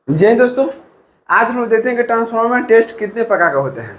जय हिंद दोस्तों। आज हम लोग देखते हैं कि ट्रांसफार्मर टेस्ट कितने प्रकार का होते हैं।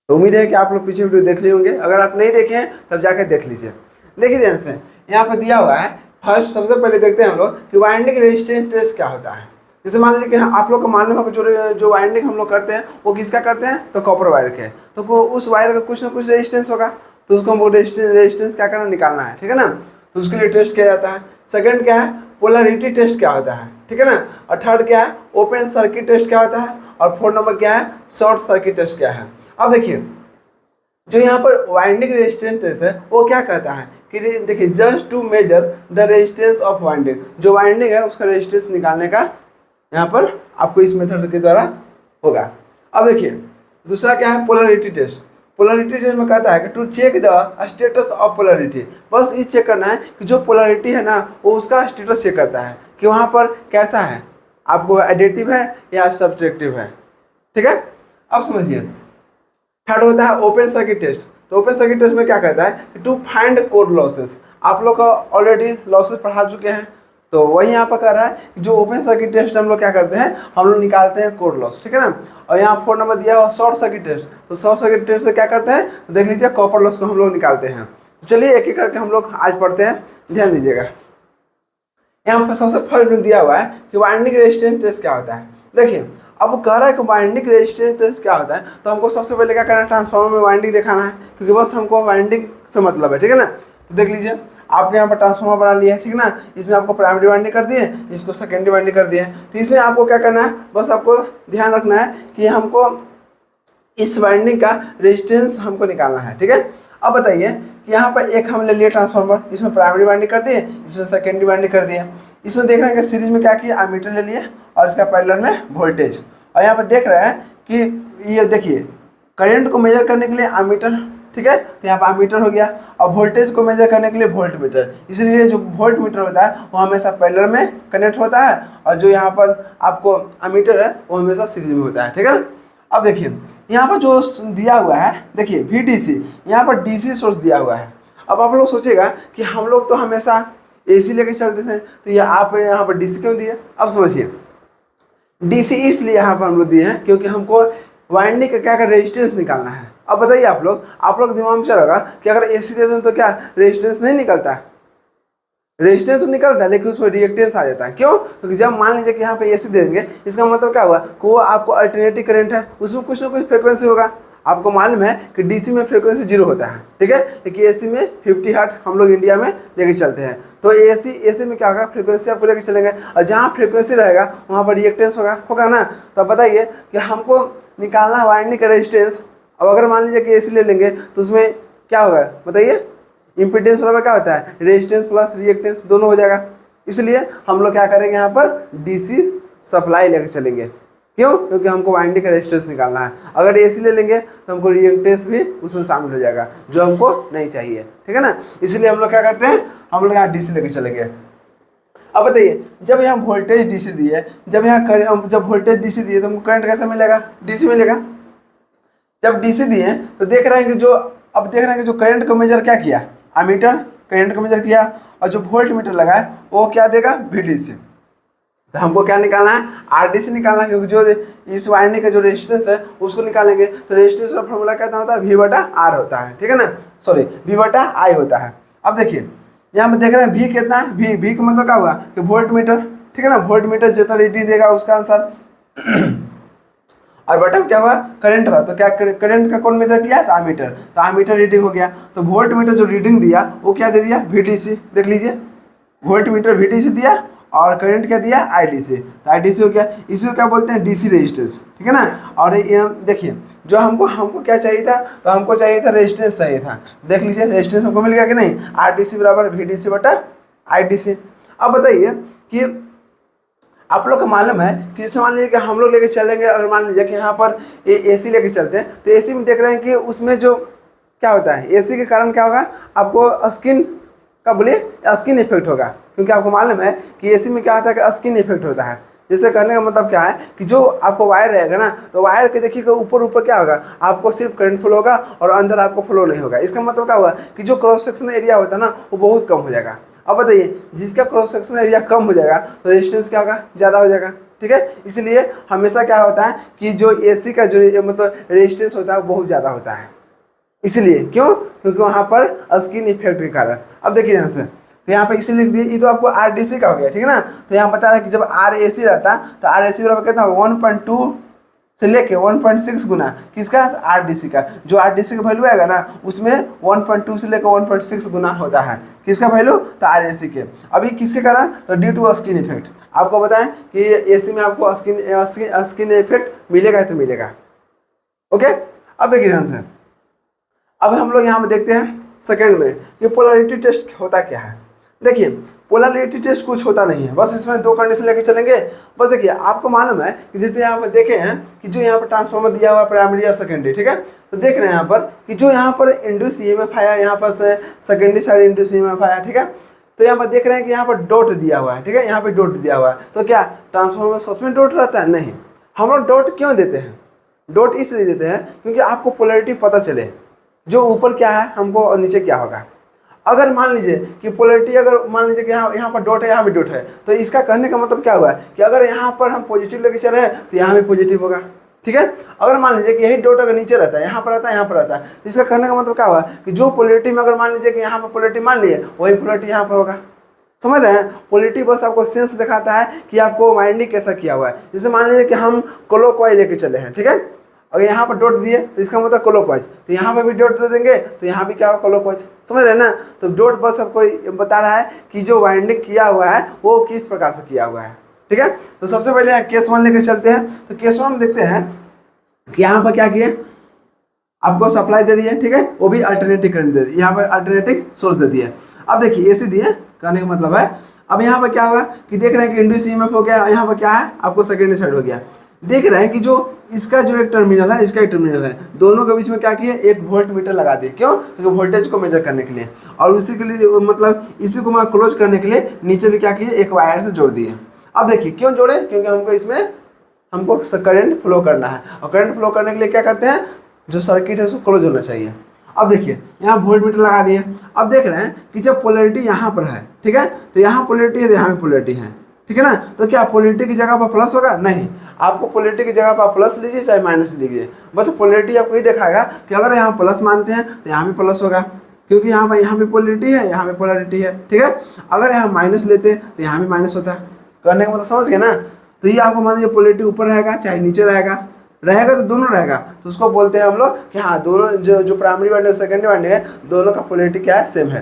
तो उम्मीद है कि आप लोग पीछे वीडियो देख लिए होंगे। अगर आप नहीं देखे हैं तब जाकर देख लीजिए। देखिए ध्यान से, यहाँ पर दिया हुआ है। फर्स्ट सबसे पहले देखते हैं हम लोग कि वाइंडिंग रेजिस्टेंस टेस्ट क्या होता है। जैसे मान लीजिए कि आप लोग को मालूम है कि जो वाइंडिंग हम लोग करते हैं वो किसका करते हैं, तो कॉपर वायर के। तो उस वायर का कुछ ना कुछ रेजिस्टेंस होगा, तो उसको हमको रेजिस्टेंस क्या करना, निकालना है, ठीक है ना। तो उसके लिए टेस्ट किया जाता है। सेकंड क्या है, पोलरिटी टेस्ट क्या होता है, ठीक है ना। और थर्ड क्या है, ओपन सर्किट टेस्ट क्या होता है। और फोर्थ नंबर क्या है, शॉर्ट सर्किट टेस्ट क्या है। अब देखिए, जो यहाँ पर वाइंडिंग रेजिस्टेंस टेस्ट है वो क्या कहता है कि देखिए, just to measure the resistance of winding, जो वाइंडिंग है उसका रेजिस्टेंस निकालने का यहाँ पर आपको इस मेथड के द्वारा होगा। अब देखिए दूसरा क्या है, पोलरिटी टेस्ट। पोलरिटी टेस्ट में कहता है कि to check the status of polarity, बस ये चेक करना है कि जो पोलरिटी है ना वो उसका स्टेटस चेक करता है कि वहाँ पर कैसा है, आपको एडिटिव है या सब्ट्रैक्टिव है, ठीक है। अब समझिए, थर्ड होता है ओपन सर्किट टेस्ट। तो ओपन सर्किट टेस्ट में क्या कहता है कि टू फाइंड कोर लॉसेस। आप लोग का ऑलरेडी लॉसेस पढ़ा चुके हैं, तो वही यहाँ पर कह रहा है कि जो ओपन सर्किट टेस्ट हम लोग क्या करते हैं, हम लोग निकालते हैं कोर लॉस, ठीक है ना। और यहाँ 4 नंबर दिया हुआ शॉर्ट सर्किट टेस्ट। तो शॉर्ट सर्किट टेस्ट से क्या करते हैं, तो देख लीजिए कॉपर लॉस को हम लोग निकालते हैं। तो चलिए एक एक करके हम लोग आज पढ़ते हैं, ध्यान दीजिएगा। यहाँ पर सबसे फर्स्ट में दिया हुआ है कि वाइंडिंग रेजिस्टेंस टेस्ट क्या होता है। देखिए, अब वो कह रहा है कि वाइंडिंग रेजिस्टेंस टेस्ट क्या होता है, तो हमको सबसे पहले क्या करना है, ट्रांसफार्मर में वाइंडिंग दिखाना है, क्योंकि बस हमको वाइंडिंग से मतलब है, ठीक है ना। तो देख लीजिए, आपके यहाँ पर ट्रांसफार्मर बना लिया है, ठीक ना। इसमें आपको प्राइमरी वाइंडिंग कर दिए, इसको सेकेंडरी वाइंडिंग कर दिए। तो इसमें आपको क्या करना है, बस आपको ध्यान रखना है कि हमको इस वाइंडिंग का रेजिस्टेंस हमको निकालना है, ठीक है। अब बताइए कि यहाँ पर एक हम ले लिए ट्रांसफार्मर, इसमें प्राइमरी वाइंडिंग कर दिए, इसमें सेकेंडरी वाइंडिंग कर दिए। इसमें देख रहे हैं कि सीरीज में क्या किया, एमीटर ले लिए और इसका पैरेलल में वोल्टेज। और यहाँ पर देख रहे हैं कि ये देखिए, करंट को मेजर करने के लिए एमीटर, ठीक है, तो यहाँ पर एमीटर हो गया। और वोल्टेज को मेजर करने के लिए वोल्ट मीटर। इसलिए जो वोल्ट मीटर होता है वो हमेशा पैरेलल में कनेक्ट होता है, और जो यहाँ पर आपको एमीटर है वो हमेशा सीरीज में होता है, ठीक है। अब देखिए यहाँ पर जो दिया हुआ है, देखिए VDC, यहाँ पर DC सोर्स दिया हुआ है। अब आप लोग सोचेगा कि हम लोग तो हमेशा AC लेके चलते थे, तो ये आप यहाँ पर DC क्यों दिए। अब समझिए, DC इसलिए यहाँ पर हम लोग दिए हैं क्योंकि हमको वाइंडिंग का क्या रेजिस्टेंस निकालना है। अब बताइए आप लोग दिमाग में चल रहा कि अगर AC दे दें तो क्या रेजिस्टेंस नहीं निकलता है। रेजिस्टेंस तो निकलता है, लेकिन उसमें रिएक्टेंस आ जाता है। क्यों? क्योंकि जब मान लीजिए कि यहाँ पे AC देंगे, इसका मतलब क्या हुआ कि वो आपको अल्टरनेटिव करंट है, उसमें कुछ ना कुछ फ्रिक्वेंसी होगा। आपको मालूम है कि DC में फ्रिक्वेंसी 0 होता है, ठीक है, लेकिन AC में 50 हर्ट्ज हम लोग इंडिया में लेके चलते हैं। तो AC में क्या होगा, फ्रिक्वेंसी आपको लेके चलेंगे, और जहाँ फ्रिक्वेंसी रहेगा वहाँ पर रिएक्टेंस होगा ना। तो अब बताइए कि हमको निकालना है वाइंडिंग का रेजिस्टेंस। अब अगर मान लीजिए कि AC ले लेंगे तो उसमें क्या होगा बताइए, इम्पीडेंस बराबर क्या होता है, रेजिस्टेंस प्लस रिएक्टेंस, दोनों हो जाएगा। इसलिए हम लोग क्या करेंगे, यहाँ पर DC सप्लाई लेकर चलेंगे। क्यों? क्योंकि हमको वाइंडिंग का रेजिस्टेंस निकालना है। अगर AC ले लेंगे तो हमको रिएक्टेंस भी उसमें शामिल हो जाएगा, जो हमको नहीं चाहिए, ठीक है ना। इसलिए हम लोग क्या करते हैं, हम लोग यहाँ DC लेकर चलेंगे। अब बताइए, जब यहाँ वोल्टेज DC दिए, जब वोल्टेज DC दिए तो हमको करंट कैसे मिलेगा, DC मिलेगा। जब DC दिए तो देख रहे हैं कि जो करंट को मेजर क्या किया, एमीटर करंट को मेजर किया, और जो वोल्ट मीटर लगा है वो क्या देगा, VDC। तो हमको क्या निकालना है, RDC निकालना है, क्योंकि जो इस वाइंडिंग का जो रेजिस्टेंस है उसको निकालेंगे। तो रेजिस्टेंस का फॉर्मूला क्या होता है, V/R होता है, ठीक है ना, सॉरी V/I होता है। अब देखिए यहाँ पे देख रहे हैं V कितना है, V का मतलब क्या हुआ कि वोल्ट मीटर, ठीक है ना। वोल्ट मीटर जितना रीडिंग देगा उसका अनुसार और बटन क्या हुआ, करंट रहा, तो क्या करंट का कौन मेजर किया, तो एमीटर, तो एमीटर रीडिंग हो गया। तो वोल्ट मीटर जो रीडिंग दिया वो क्या दे दिया, VDC। देख लीजिए, वोल्ट मीटर VDC दिया और करंट क्या दिया, IDC, तो IDC हो गया। इसी को क्या बोलते हैं, DC रेजिस्टेंस, ठीक है ना। और ये देखिए, जो हमको क्या चाहिए था, तो हमको चाहिए था रेजिस्टेंस चाहिए था। देख लीजिए रेजिस्टेंस हमको मिल गया कि नहीं, RDC बराबर VDC/IDC। अब बताइए कि आप लोग को मालूम है कि जैसे मान लीजिए कि हम लोग लेके चलेंगे, अगर मान लीजिए कि यहाँ पर AC लेके चलते हैं, तो AC में देख रहे हैं कि उसमें जो क्या होता है, AC के कारण क्या होगा, आपको स्किन का बोलिए स्किन इफेक्ट होगा। क्योंकि आपको मालूम है कि AC में क्या होता है कि स्किन इफेक्ट होता है। जिससे कहने का मतलब क्या है कि जो आपको वायर रहेगा ना, तो वायर के देखिएगा ऊपर क्या होगा, आपको सिर्फ करंट फ्लो होगा और अंदर आपको फ्लो नहीं होगा। इसका मतलब क्या हुआ कि जो क्रॉस सेक्शन एरिया होता है ना वो बहुत कम हो जाएगा। अब बताइए, जिसका क्रॉस सेक्शन एरिया कम हो जाएगा तो रेजिस्टेंस क्या होगा, ज़्यादा हो जाएगा। ठीक है। इसलिए हमेशा क्या होता है कि जो AC का जो मतलब रेजिस्टेंस होता है वो बहुत ज़्यादा होता है। इसलिए क्यों? क्योंकि वहाँ पर स्किन इफेक्ट के कारण। अब देखिए यहाँ से, तो यहाँ पे इसीलिए लिख दिए, ये तो आपको RDC का हो गया, ठीक है ना। तो यहाँ बता रहा है कि जब RAC रहता है तो RAC बराबर कितना होगा, 1.2 से लेके 1.6 गुना किसका, तो RDC का। जो RDC का वैल्यू आएगा ना उसमें 1.2 से लेकर 1.6 गुना होता है किसका वैल्यू, तो RAC के। अभी किसके कारण, तो ड्यू टू स्किन इफेक्ट। आपको बताएं कि AC में आपको स्किन इफेक्ट मिलेगा तो मिलेगा। ओके, अब देखिए ध्यान से, अब हम लोग यहाँ पे देखते हैं सेकंड में कि पोलैरिटी टेस्ट होता क्या है। देखिए पोलैरिटी टेस्ट कुछ होता नहीं है, बस इसमें 2 कंडीशन लेके चलेंगे। बस देखिए आपको मालूम है कि जैसे यहाँ पर देखे हैं कि जो यहाँ पर ट्रांसफार्मर दिया हुआ है प्राइमरी और सेकेंडरी, ठीक है। तो देख रहे हैं यहाँ पर कि जो यहाँ पर इंड्यूस EMF आया, यहाँ पर से सेकेंडरी साइड इंड्यूस EMF आया, ठीक है। तो यहाँ पर देख रहे हैं कि यहाँ पर डॉट दिया हुआ है, ठीक है, यहाँ पर डॉट दिया हुआ है। तो क्या ट्रांसफार्मर सच में डॉट रहता है? नहीं। हम लोग डॉट क्यों देते हैं, डॉट इसलिए देते हैं क्योंकि आपको पोलैरिटी पता चले, जो ऊपर क्या है हमको और नीचे क्या होगा। अगर मान लीजिए कि पोलैरिटी, अगर मान लीजिए कि यहाँ पर डॉट है, यहाँ भी डॉट है, तो इसका कहने का मतलब क्या हुआ है कि अगर यहाँ पर हम पॉजिटिव लेके चल रहे हैं तो यहाँ भी पॉजिटिव होगा, ठीक है। अगर मान लीजिए कि यही डॉट अगर नीचे रहता है, यहाँ पर रहता है, यहाँ पर रहता है, तो इसका कहने का मतलब क्या हुआ कि जो पोलैरिटी में अगर मान लीजिए कि यहाँ पर पोलैरिटी मान लिए, वही पोलैरिटी यहाँ पर होगा। समझ रहे हैं? पोलैरिटी बस आपको सेंस दिखाता है कि आपको वाइंडिंग कैसा किया हुआ है। जैसे मान लीजिए कि हम क्लॉकवाइज लेके चले हैं, ठीक है। अगर यहाँ पर डॉट दिए तो इसका मतलब क्लॉकवाइज, तो यहाँ पर भी डॉट दे देंगे तो यहाँ भी क्या होगा, क्लॉकवाइज। समझ रहे हैं ना? तो डॉट बस आपको बता रहा है कि जो वाइंडिंग किया हुआ है वो किस प्रकार से किया हुआ है, ठीक है। तो सबसे पहले केस 1 लेके चलते हैं। तो केस 1 देखते हैं कि यहाँ पर क्या किए, आपको सप्लाई दे दिए, ठीक है, वो भी अल्टरनेटिव करंट दे दिए, यहाँ पर अल्टरनेटिव सोर्स दे दिए। अब देखिए AC दिए, कहने का मतलब है अब यहाँ पर क्या होगा कि देख रहे हैं कि इंड्यूस EMF हो गया, यहाँ पर क्या है आपको सेकेंडरी साइड हो गया। देख रहे हैं कि जो इसका जो एक टर्मिनल है, इसका एक टर्मिनल है, दोनों के बीच में क्या किए, एक वोल्ट मीटर लगा दिए। क्यों? क्योंकि वोल्टेज को मेजर करने के लिए, और उसी के लिए मतलब इसी को मैं क्लोज करने के लिए नीचे भी क्या किए, एक वायर से जोड़ दिए। अब देखिए क्यों जोड़े, क्योंकि हमको इसमें हमको करंट फ्लो करना है, और करंट फ्लो करने के लिए क्या करते हैं, जो सर्किट है उसको क्लोज होना चाहिए। अब देखिए यहाँ वोल्ट मीटर लगा दिए। अब देख रहे हैं कि जब पोलैरिटी यहाँ पर है, ठीक है, तो यहाँ पोलैरिटी है तो यहाँ भी पोलैरिटी है, ठीक है ना। तो क्या पोलैरिटी की जगह पर प्लस होगा? नहीं। आपको पोलैरिटी की जगह पर प्लस लीजिए चाहे माइनस लीजिए, बस पोलैरिटी आपको ये दिखाएगा कि अगर यहाँ प्लस मानते हैं तो यहाँ भी प्लस होगा, क्योंकि यहाँ पे पोलैरिटी है, यहाँ पे पोलैरिटी है, ठीक है। अगर यहाँ माइनस लेते हैं तो यहाँ भी माइनस होता है। कहने का मतलब समझ गए ना? तो ये आपको मान लीजिए पोलैरिटी ऊपर रहेगा चाहे नीचे रहेगा तो दोनों रहेगा, तो उसको बोलते हैं हम लोग कि हाँ दोनों जो प्राइमरी वाइंडिंग और सेकेंडरी वाइंडिंग है, दोनों का पोलैरिटी क्या है, सेम है।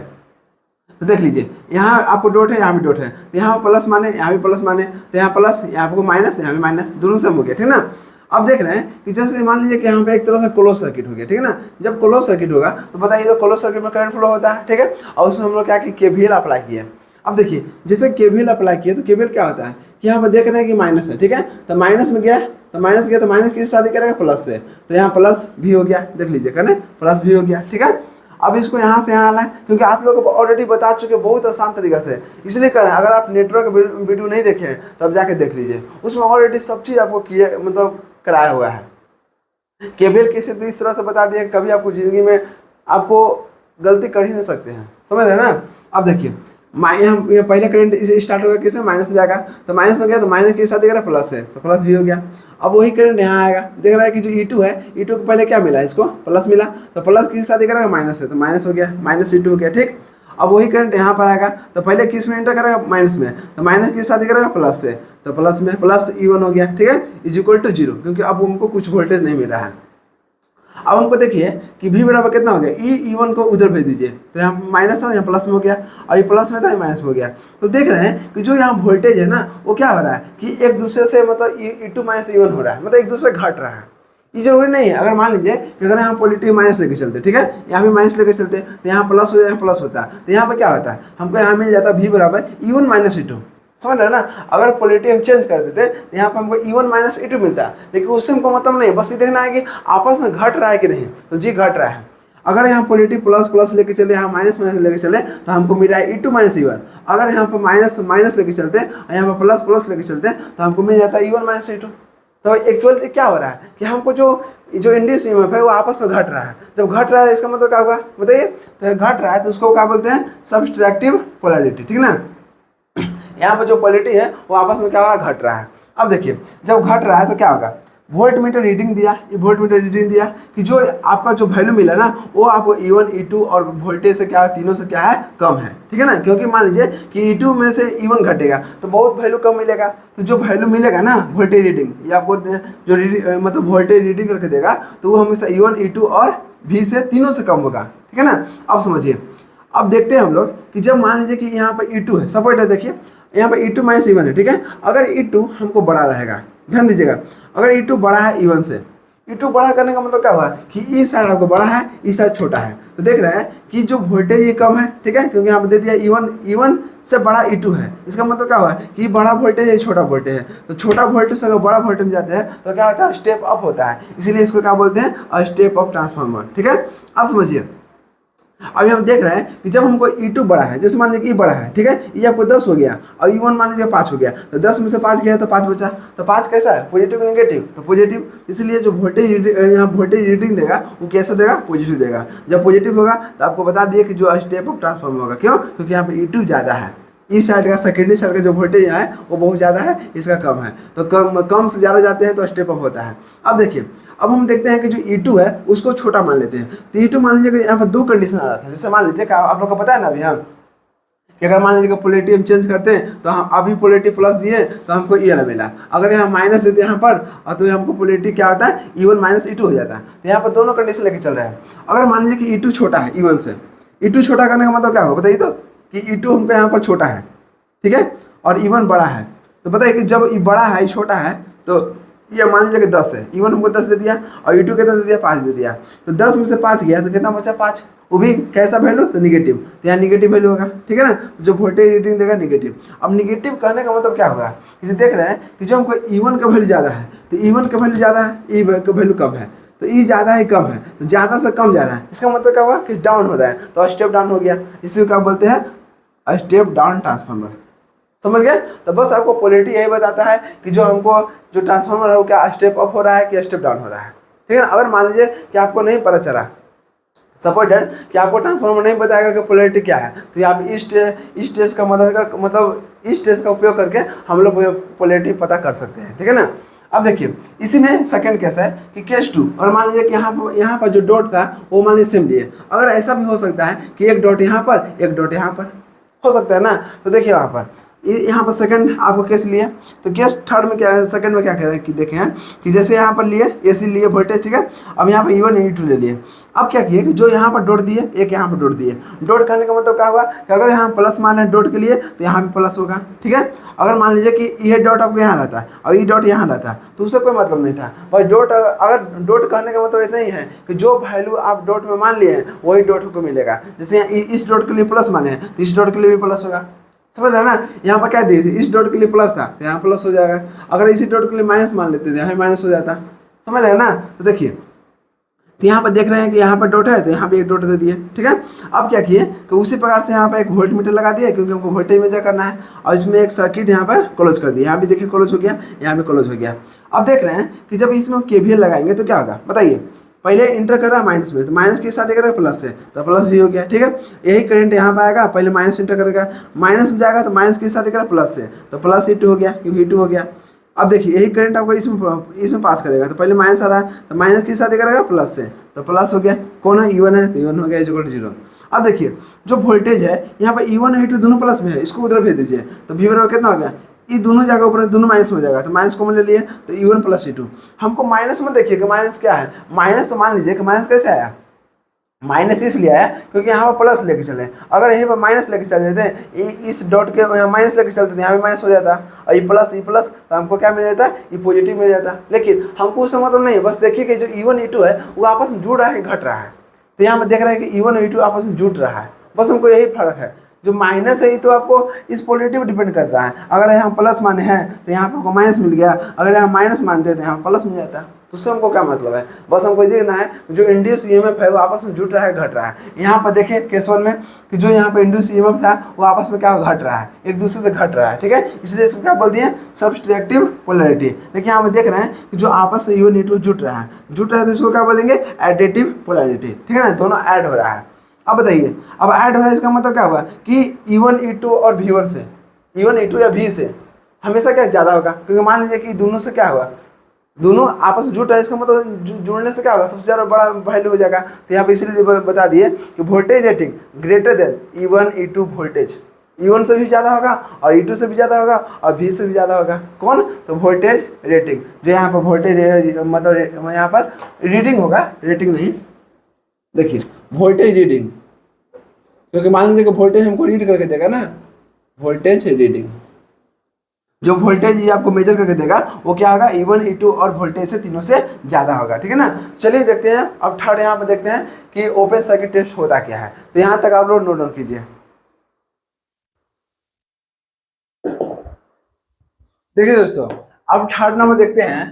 तो देख लीजिए यहाँ आपको डॉट है, यहाँ भी डॉट है, तो यहाँ प्लस माने, यहाँ भी प्लस माने, तो यहाँ प्लस, यहाँ आपको माइनस, यहाँ भी माइनस, दोनों सेम हो गया, ठीक है ना। अब देख रहे हैं कि जैसे मान लीजिए कि यहाँ पे एक तरह से क्लोज सर्किट हो गया, ठीक है ना। जब क्लोज सर्किट होगा तो बताइए, तो क्लोज सर्किट में करंट फ्लो होता है, ठीक है, और उसमें हम लोग क्या किए, KVL अप्लाई किए। अब देखिए जैसे KVL अप्लाई किए तो KVL क्या होता है कि यहाँ पर देख रहे हैं कि माइनस है, ठीक है, तो माइनस में गया तो माइनस किससे शादी करेगा, प्लस से, तो यहाँ प्लस भी हो गया, देख लीजिए कहने प्लस भी हो गया, ठीक है। अब इसको यहाँ से यहाँ आना है, क्योंकि आप लोगों को ऑलरेडी बता चुके बहुत आसान तरीका से, इसलिए करें। अगर आप नेटवर्क वीडियो नहीं देखे हैं तो आप जाके देख लीजिए, उसमें ऑलरेडी सब चीज़ आपको किए मतलब कराया हुआ है। केवल किसी तो इस तरह से बता दिया, कभी आपको ज़िंदगी में आपको गलती कर ही नहीं सकते हैं, समझ रहे हैं ना। अब देखिए यहाँ पहले करंट स्टार्ट होगा किसमें, माइनस में जाएगा, तो माइनस में गया तो माइनस के साथ देगा प्लस है, तो प्लस भी हो गया। अब वही करंट यहाँ आएगा, देख रहा है कि जो E2 है, E2 को पहले क्या मिला, इसको प्लस मिला, तो प्लस किस साथ करेगा, माइनस है, तो माइनस हो गया, माइनस E2 हो गया, ठीक। अब वही करंट यहाँ पर आएगा, तो पहले किस में एंटर करेगा, माइनस में, तो माइनस किस साथ करेगा, प्लस से, तो प्लस में प्लस E1 हो गया, ठीक है, इज इक्वल टू 0, क्योंकि अब हमको कुछ वोल्टेज नहीं मिल रहा है। अब हमको देखिए कि V बराबर कितना हो गया, E1 को उधर भेज दीजिए, तो यहाँ माइनस था यहाँ प्लस में हो गया, और ये प्लस में था ये माइनस में हो गया। तो देख रहे हैं कि जो यहाँ वोल्टेज है ना वो क्या हो रहा है कि एक दूसरे से मतलब E2 माइनस E1 हो रहा है, मतलब एक दूसरे घट रहा है। ये जरूरी नहीं है, अगर मान लीजिए कि अगर यहाँ पोलैरिटी माइनस लेके चलते, ठीक है, यहाँ भी माइनस लेके चलते, तो यहाँ प्लस हो जाए, यहाँ प्लस होता है, तो यहाँ पर क्या होता है, हमको यहाँ मिल जाता V बराबर E1 माइनस E2, समझ रहे हैं ना। अगर पोलैरिटी हम चेंज कर देते तो यहाँ पर हमको E1 माइनस E2 मिलता है, लेकिन उससे हमको मतलब नहीं, बस ये देखना है कि आपस में घट रहा है कि नहीं, तो जी घट रहा है। अगर यहाँ पोलैरिटी प्लस प्लस लेके चले, यहाँ माइनस माइनस लेके चले, तो हमको मिल रहा है E2 माइनस E1। अगर यहाँ पर माइनस माइनस लेके चलते और यहाँ पर प्लस प्लस लेके चलते तो हमको मिल जाता है E1 माइनस E2। तो एक्चुअली क्या हो रहा है कि हमको जो इंड्यूस EMF है वो आपस में घट रहा है। जब घट रहा है इसका मतलब क्या होगा बताइए, तो घट रहा है तो उसको क्या बोलते हैं, सबट्रैक्टिव पोलैरिटी, ठीक ना। यहाँ पर जो पोलैरिटी है वो आपस में क्या हो रहा है, घट रहा है। अब देखिए जब घट रहा है तो क्या होगा, वोल्ट मीटर रीडिंग दिया, ये वोल्ट मीटर रीडिंग दिया कि जो आपका जो वैल्यू मिला ना वो आपको E1 E2 और वोल्टेज से क्या है, तीनों से क्या है, कम है, ठीक है ना। क्योंकि मान लीजिए कि E2 में से E1 घटेगा तो बहुत वैल्यू कम मिलेगा, तो जो वैल्यू मिलेगा ना वोल्टेज रीडिंग, ये आपको जो मतलब वोल्टेज रीडिंग करके देगा तो वो हमेशा E1 E2 और V से तीनों से कम होगा, ठीक है ना। अब समझिए, अब देखते हैं हम लोग कि जब मान लीजिए कि यहाँ पर E2 है, सपोर्ट है, देखिए यहाँ पर E2 माइनस E1 है, ठीक है। अगर E2 हमको बड़ा रहेगा, ध्यान दीजिएगा, अगर E2 बड़ा है E1 से, E2 बड़ा करने का मतलब क्या हुआ कि इस साइड आपको बड़ा है, इस साइड छोटा है, तो देख रहे हैं कि जो वोल्टेज ये कम है, ठीक है, क्योंकि यहाँ पे दे दिया E1 से बड़ा E2 है। इसका मतलब क्या हुआ कि बड़ा वोल्टेज है, छोटा वोल्टेज है, तो छोटा वोल्टेज से अगर बड़ा वोल्टेज में जाते हैं तो क्या होता है, स्टेप अप होता है, इसीलिए इसको क्या बोलते हैं, स्टेप अप ट्रांसफार्मर, ठीक है। अब समझिए, अभी हम देख रहे हैं कि जब हमको E2 बड़ा है, जैसे मान लीजिए कि बड़ा है, ठीक है, ये आपको 10 हो गया और E1 मान लीजिए 5 हो गया, तो 10 में से 5 गया तो 5 बचा, तो 5 कैसा है, पॉजिटिव कि नेगेटिव, तो पॉजिटिव, इसलिए जो वोल्टेज यहाँ वोल्टेज रीडिंग देगा वो कैसा देगा, पॉजिटिव देगा। जब पॉजिटिव होगा तो आपको बता दिए कि जो स्टेप अप ट्रांसफॉर्मर होगा, क्यों, क्योंकि यहाँ पे E2 ज़्यादा है, इस साइड का सेकेंडरी साइड का जो वोल्टेज है वो बहुत ज़्यादा है, इसका कम है, तो कम से ज़्यादा जाते हैं तो स्टेप अप होता है। अब देखिए, अब हम देखते हैं कि जो E2 है उसको छोटा मान लेते हैं, तो E2 मान लीजिए कि यहाँ पर दो कंडीशन आ रहा था, जैसे मान लीजिए आप लोग को पता है ना अभी हम कि अगर मान लीजिए कि पोलैरिटी हम चेंज करते हैं तो हम अभी पोलैरिटी प्लस दिए तो हमको ये वाला मिला, अगर यहाँ माइनस देते हैं यहाँ पर तो हमको पोलैरिटी क्या होता है, E1 माइनस E2 हो जाता है। तो यहाँ पर दोनों कंडीशन लेके चल रहे हैं। अगर मान लीजिए कि E2 छोटा है E1 से, E2 छोटा करने का मतलब क्या होगा बताइए, तो कि E2 हमको यहाँ पर छोटा है, ठीक है, और E1 बड़ा है, तो बताइए कि जब ये बड़ा है, ये छोटा है, तो ये मान लीजिए कि 10 है, E1 हमको 10 दे दिया और E2 कितना दे दिया, 5 दे दिया, तो 10 में से 5 गया तो कितना बचा, 5, वो भी कैसा वैल्यू, तो निगेटिव, तो यहाँ निगेटिव वैल्यू होगा, ठीक है ना। तो जो वोल्टेज रीडिंग देगा निगेटिव। अब निगेटिव कहने का मतलब क्या होगा, इसे देख रहे हैं कि जो हमको E1 का वैल्यू ज़्यादा है, तो E1 का वैल्यू ज़्यादा है, E का वैल्यू कम है, तो E ज़्यादा है कम है, तो ज़्यादा से कम जा रहा है, इसका मतलब क्या हुआ कि डाउन हो रहा है, तो स्टेप डाउन हो गया, इसी को क्या बोलते हैं, स्टेप डाउन ट्रांसफार्मर, समझ गए। तो बस आपको पोलैरिटी यही बताता है कि जो हमको जो ट्रांसफार्मर है वो क्या स्टेप अप हो रहा है कि स्टेप डाउन हो रहा है, ठीक है ना। अगर मान लीजिए कि आपको नहीं पता चला, सपोर्टेड कि आपको ट्रांसफार्मर नहीं बताएगा कि पोलैरिटी क्या है, तो यहाँ पे इस टेस्ट का मतलब इस टेस्ट का उपयोग करके हम लोग पोलैरिटी पता कर सकते हैं, ठीक है ना। अब देखिए, इसी में सेकंड केस है कि केस 2, और मान लीजिए कि यहाँ पर जो डॉट था वो मान लीजिए सेम लिए, अगर ऐसा भी हो सकता है कि एक डॉट यहाँ पर एक डॉट यहाँ पर हो सकता है ना। तो देखिए वहाँ पर यहाँ पर सेकंड आपको केस लिए, तो केस थर्ड में क्या है, सेकंड में क्या कह रहे हैं कि देखें हैं कि जैसे यहाँ पर लिए AC लिए वोल्टेज, ठीक है, अब यहाँ पर E1 E2 ले लिए। अब क्या किए कि जो यहाँ पर डॉट दिए, एक यहाँ पर डॉट दिए, डॉट करने का मतलब क्या हुआ कि अगर यहाँ प्लस मान है डॉट के लिए तो यहाँ भी प्लस होगा, ठीक है। अगर मान लीजिए कि ये डॉट आपको यहाँ रहता है और ये डॉट यहाँ रहता है तो उससे कोई मतलब नहीं था, बस डॉट, अगर डॉट करने का मतलब इतना ही है कि जो वैल्यू आप डॉट में मान लिए हैं वही डॉट को मिलेगा। जैसे इस डॉट के लिए प्लस माने हैं तो इस डॉट के लिए भी प्लस होगा, समझ रहे ना। यहाँ पर क्या दिए थे, इस डॉट के लिए प्लस था तो यहाँ प्लस हो जाएगा, अगर इसी डॉट के लिए माइनस मान लेते थे यहाँ माइनस हो जाता, समझ रहे ना। तो देखिए, तो यहाँ पर देख रहे हैं कि यहाँ पर डॉट है तो यहाँ पे एक डॉट दे दिए, ठीक है। अब क्या किए कि उसी प्रकार से यहाँ पर एक वोल्ट मीटर लगा दिए, क्योंकि हमको वोल्टेज मेजर करना है, और इसमें एक सर्किट यहाँ पर क्लोज कर दिया, यहाँ भी देखिए क्लोज हो गया, यहाँ भी क्लोज हो गया। अब देख रहे हैं कि जब इसमें KVL लगाएंगे तो क्या होगा बताइए, पहले इंटर कर रहा है माइनस में, तो माइनस के साथ कर रहा है प्लस से, तो प्लस भी हो गया, ठीक है। यही करंट यहाँ पर आएगा, पहले माइनस इंटर करेगा, माइनस में जाएगा तो माइनस के साथ कर रहा है प्लस से, तो प्लस E2 हो गया, क्योंकि E2 हो गया। अब देखिए यही करंट आपको इसमें पास करेगा, तो पहले माइनस आ रहा है तो माइनस के साथ करेगा प्लस से, तो प्लस हो गया, कौन है E1 है, तो E1 हो गया इक्वल टू 0। अब देखिए जो वोल्टेज है यहाँ पर E1 और E2 दोनों प्लस में है, इसको उधर भेज दीजिए, तो V बराबर कितना हो गया, ये दोनों जगह ऊपर दोनों माइनस में हो जाएगा, तो माइनस कॉमन ले लिए तो E1 प्लस E2। हमको माइनस में देखिए कि माइनस क्या है, माइनस तो मान लीजिए कि माइनस कैसे आया, माइनस इसलिए आया क्योंकि यहाँ पर प्लस लेके चले, अगर यहीं पर माइनस लेके चल जाते इस डॉट के यहाँ माइनस लेके चलते थे, यहाँ भी माइनस हो जाता, और ये प्लस तो हमको क्या मिल जाता, ये पॉजिटिव मिल जाता। लेकिन हमको उससे मतलब नहीं है, बस देखिए कि जो E1 E2 है वो आपस में जुड़ रहा है घट रहा है, तो यहाँ पर देख रहे हैं कि E1 और E2 आपस में जुड़ रहा है, बस हमको यही फर्क है। जो माइनस है ये तो आपको इस पॉजिटिव डिपेंड करता है, अगर यहाँ प्लस माने हैं तो यहाँ पर आपको माइनस मिल गया, अगर यहाँ माइनस मानते हैं तो यहाँ प्लस मिल जाता, तो उससे हमको क्या मतलब है, बस हमको देखना है जो इंड्यूस EMF है वो आपस में जुड़ रहा है घट रहा है। यहाँ पर देखिए केस 1 में कि जो यहाँ पर इंड्यूस EMF था वो आपस में क्या घट रहा है, एक दूसरे से घट रहा है, ठीक है, इसलिए इसको क्या बोल दिए, सब्सट्रैक्टिव पोलैरिटी। लेकिन यहाँ पर देख रहे हैं कि जो आपस में E1 E2 जुट रहा है तो इसको क्या बोलेंगे, एडिटिव पोलैरिटी, ठीक है ना, दोनों ऐड हो रहा है। अब बताइए, अब ऐड हो रहा है इसका मतलब क्या हुआ कि E1 E2 और V1 से, E1 E2 या V से हमेशा क्या ज़्यादा होगा, क्योंकि मान लीजिए कि दोनों से क्या हुआ, दोनों आपस में जुड़ रहा है, इसका मतलब जुड़ने से क्या होगा, सबसे ज़्यादा बड़ा वैल्यू हो जाएगा। तो यहाँ पे इसीलिए बता दिए कि voltage rating greater than E1 E2 voltage, E1 से भी ज़्यादा होगा और E2 से भी ज़्यादा होगा और V से भी ज़्यादा होगा। कौन? तो वोल्टेज रेटिंग, जो यहाँ पर वोल्टेज मतलब यहाँ पर रीडिंग होगा, रेटिंग नहीं, देखिए वोल्टेज रीडिंग, क्योंकि मान लीजिए कि वोल्टेज हमको रीड करके देगा ना, वोल्टेज रीडिंग, जो वोल्टेज ये आपको मेजर करके देगा वो क्या होगा, E1 E2 और वोल्टेज से तीनों से ज़्यादा होगा। ठीक है ना। चलिए देखते हैं अब थर्ड, यहाँ पर देखते हैं कि ओपन सर्किट टेस्ट होता क्या है। तो यहाँ तक आप लोग नोट डाउन कीजिए। देखिए दोस्तों, अब थर्ड नंबर देखते हैं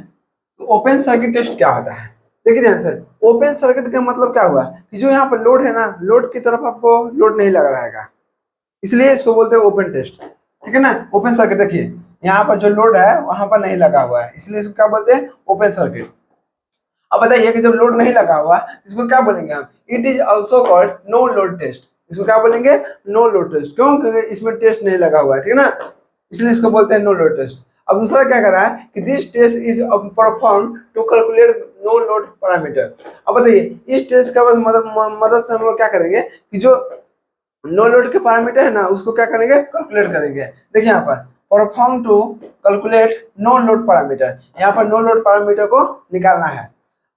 तो ओपन सर्किट टेस्ट क्या होता है। देखिए ध्यान से, ओपन सर्किट का मतलब क्या हुआ कि जो यहाँ पर लोड है ना, लोड की तरफ आपको लोड नहीं लगा रहेगा, इसलिए इसको बोलते हैं ओपन टेस्ट। ठीक है ना। ओपन सर्किट, देखिए यहाँ पर जो लोड है वहां पर नहीं लगा हुआ है, इसलिए इसको क्या बोलते हैं, ओपन सर्किट। अब बताइए कि जब लोड नहीं लगा हुआ इसको क्या बोलेंगे हम, it is also called no load test. इसको क्या बोलेंगे, नो लोड टेस्ट। क्यों? क्योंकि इसमें टेस्ट नहीं लगा हुआ है। ठीक है ना, इसलिए इसको बोलते हैं नो लोड टेस्ट। अब दूसरा क्या कर रहा है कि this test is perform to calculate no load parameter. अब बताइए इस टेस्ट का मदद से हम लोग क्या करेंगे कि जो नो लोड के पैरामीटर है ना उसको क्या करेंगे, कैलकुलेट करेंगे। देखिए यहाँ पर perform to calculate no load parameter, यहाँ पर नो लोड पैरामीटर को निकालना है।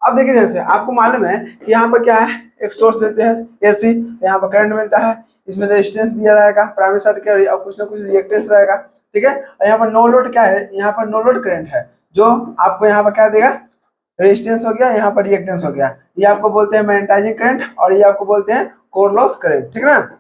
अब देखिए जैसे आपको मालूम है कि यहाँ पर क्या है, एक सोर्स देते हैं AC, तो यहाँ पर करंट मिलता है, इसमें रेजिस्टेंस दिया रहेगा प्राइमरी साइड के और कुछ ना कुछ रिएक्टेंस रहेगा। ठीक है। और यहाँ पर नो लोड क्या है, यहाँ पर नो लोड करंट है, जो आपको यहाँ पर क्या देगा, रेजिस्टेंस हो गया, यहाँ पर रिएक्टेंस हो गया। ये आपको बोलते हैं मैग्नेटाइजिंग करंट और ये आपको बोलते हैं कोर लॉस करंट। ठीक है ना।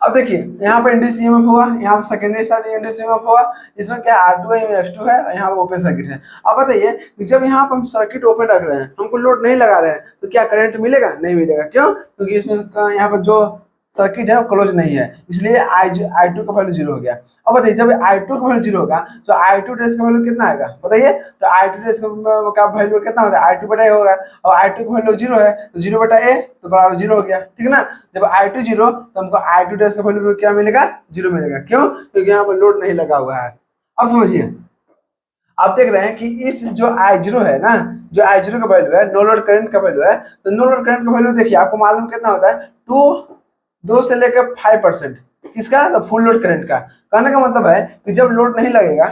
अब देखिए यहाँ पर इंड्यूस ईएमएफ हुआ, यहाँ पर सेकेंडरी साइड इंड्यूस ईएमएफ हुआ, इसमें क्या R2 है, X2 है, यहाँ पर ओपन सर्किट है। अब बताइए कि जब यहाँ पर हम सर्किट ओपन रख रहे हैं, हमको लोड नहीं लगा रहे हैं, तो क्या करंट मिलेगा? नहीं मिलेगा। क्यों? क्योंकि इसमें यहाँ पर जो सर्किट है वो क्लोज नहीं है, इसलिए I2 का वैल्यू जीरो हो गया। अब बताइए जब I2 का वैल्यू जीरो होगा तो I2 ट्रेस का वैल्यू कितना आएगा बताइए, तो I2 ट्रेस का वैल्यू कितना होता है, I2 बटा ए होगा, और I2 का वैल्यू जीरो है तो जीरो बटा ए तो बराबर जीरो हो गया। ठीक है ना। जब I2 जीरो तो हमको I2 ट्रेस का वैल्यू क्या मिलेगा, जीरो मिलेगा। क्यों? क्योंकि यहाँ पर लोड नहीं लगा हुआ है। अब समझिए, आप देख रहे हैं कि इस जो I0 है ना, जो I0 का वैल्यू है, नो लोड करंट का वैल्यू है, तो नो लोड करंट का वैल्यू देखिए आपको मालूम कितना होता है, 2 से लेकर 5%। किसका? तो फुल लोड करंट का। कहने का मतलब है कि जब लोड नहीं लगेगा,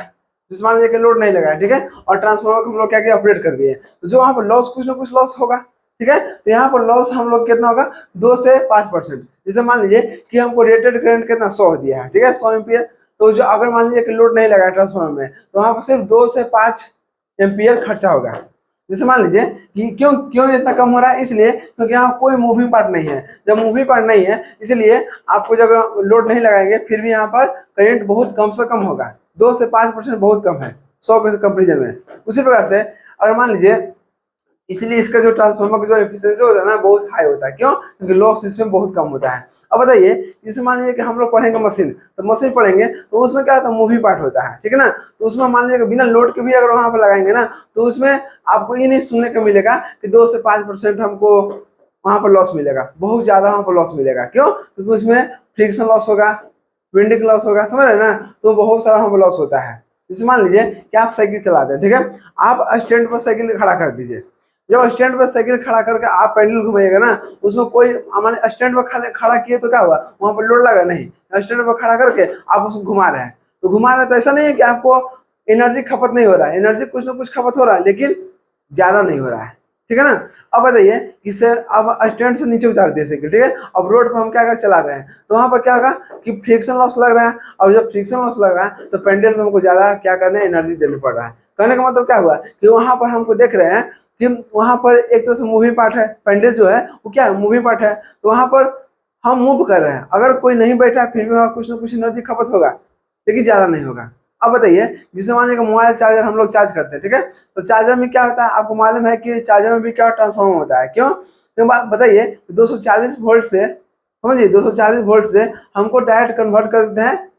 जिस मान लीजिए लोड नहीं लगा, ठीक है, और ट्रांसफार्मर को हम लोग क्या किया, ऑपरेट कर दिए, तो जो वहां पर लॉस कुछ ना कुछ लॉस होगा। ठीक है। तो यहाँ पर लॉस हम लोग कितना होगा, 2 से 5%। जैसे मान लीजिए कि हमको रेटेड करंट कितना 100 दिया है, ठीक है, 100 एम्पियर, तो जो अगर मान लीजिए कि लोड नहीं लगा ट्रांसफार्मर में, तो वहां पर सिर्फ 2 से 5 एम्पियर खर्चा होगा। जैसे मान लीजिए कि क्यों क्यों इतना कम हो रहा है, इसलिए क्योंकि यहाँ कोई मूविंग पार्ट नहीं है। जब मूविंग पार्ट नहीं है इसलिए आपको जब लोड नहीं लगाएंगे फिर भी यहाँ पर करंट बहुत कम से कम होगा, 2 से 5% बहुत कम है 100 के कंपेरिजन में। उसी प्रकार से अगर मान लीजिए, इसलिए इसका जो ट्रांसफार्मर का जो एफिशिएंसी होता है ना बहुत हाई होता है। क्यों? क्योंकि लॉस इसमें बहुत कम होता है। अब बताइए जैसे मान लीजिए कि हम लोग पढ़ेंगे मशीन, तो मशीन पढ़ेंगे तो उसमें क्या होता है, मूवी पार्ट होता है। ठीक है ना। तो उसमें मान लीजिए बिना लोड के भी अगर वहां पर लगाएंगे ना, तो उसमें आपको ये नहीं सुनने को मिलेगा कि 2 से 5% हमको वहां पर लॉस मिलेगा, बहुत ज्यादा वहां पर लॉस मिलेगा। क्यों? क्योंकि उसमें फ्रिक्शन लॉस होगा, विंडिंग लॉस होगा, समझ रहे ना, तो बहुत सारा वहां पर लॉस होता है। जैसे मान लीजिए कि आप साइकिल चलाते हैं, ठीक है, आप स्टैंड पर साइकिल खड़ा कर दीजिए, जब स्टैंड पर साइकिल खड़ा करके आप पैडल घुमाइएगा ना, उसमें कोई हमारे स्टैंड पर खड़ा किए तो क्या हुआ, वहां पर लोड लगा नहीं, स्टैंड पर खड़ा करके आप उसको घुमा रहे हैं, तो घुमा रहे हैं तो ऐसा नहीं है कि आपको एनर्जी खपत नहीं हो रहा है, एनर्जी कुछ ना कुछ खपत हो रहा है लेकिन ज्यादा नहीं हो रहा है। ठीक है ना। अब बताइए इसे अब स्टैंड से नीचे उतार दिए साइकिल, ठीक है, अब रोड पर हम क्या कर चला रहे हैं, तो वहां पर क्या होगा कि फ्रिक्शन लॉस लग रहा है। अब जब फ्रिक्शन लॉस लग रहा है तो पेंडल में हमको ज्यादा क्या करना है, एनर्जी देना पड़ रहा है। कहने का मतलब क्या हुआ कि वहां पर हमको देख रहे हैं कि वहां पर एक तरह से मूविंग पार्ट है, पेंडल जो है वो क्या है, मूविंग पार्ट है, तो वहां पर हम मूव कर रहे हैं, अगर कोई नहीं बैठा फिर भी वहां कुछ ना कुछ एनर्जी खपत होगा लेकिन ज्यादा नहीं होगा। अब बताइए जिसे मान लीजिए मोबाइल चार्जर हम लोग चार्ज करते हैं, ठीक है, तो चार्जर में क्या होता है, आपको मालूम है कि चार्जर में भी क्या ट्रांसफॉर्मर होता है। क्यों? तो बताइए 240 वोल्ट से, समझिए 240 वोल्ट से हमको डायरेक्ट कन्वर्ट कर देते हैं,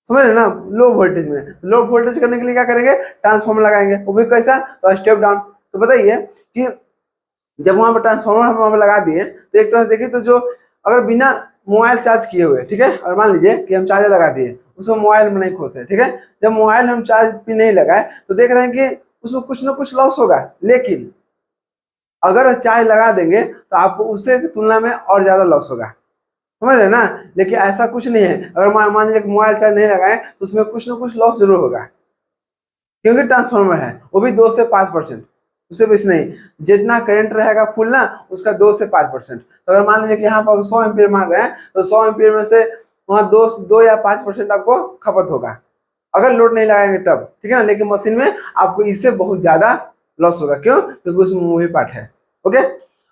समझ रहे ना, लो वोल्टेज में। लो वोल्टेज करने के लिए क्या करेंगे, ट्रांसफॉर्मर लगाएंगे, वो भी कैसा, तो स्टेप डाउन। तो बताइए कि जब वहां पर ट्रांसफॉर्मर हम वहां पर लगा दिए तो एक तरह से देखिए तो जो अगर बिना मोबाइल चार्ज किए हुए, ठीक है, और मान लीजिए कि हम चार्जर लगा दिए, उसमें मोबाइल में नहीं खुश है, ठीक है। जब मोबाइल हम चार्ज पे नहीं लगाए तो देख रहे हैं कि उसमें कुछ ना कुछ लॉस होगा, लेकिन अगर चार्ज लगा देंगे तो आपको उससे तुलना में और ज्यादा लॉस होगा, समझ रहे हैं ना। लेकिन ऐसा कुछ नहीं है, अगर मान लीजिए मोबाइल चार्ज नहीं लगाए तो उसमें कुछ ना कुछ लॉस जरूर होगा, क्योंकि ट्रांसफार्मर है, वो भी 2 से 5%, उससे बेसी नहीं। जितना करंट रहेगा फुल ना, उसका 2 से 5%। तो अगर मान लीजिए कि यहाँ पर 100 एम्पियर मार रहे हैं तो 100 एम्पियर में से वहाँ 2 या 5% आपको खपत होगा, अगर लोड नहीं लगाएंगे तब, ठीक है ना। लेकिन मशीन में आपको इससे बहुत ज्यादा लॉस होगा, क्यों? क्योंकि उसमें मूवी पार्ट है। ओके,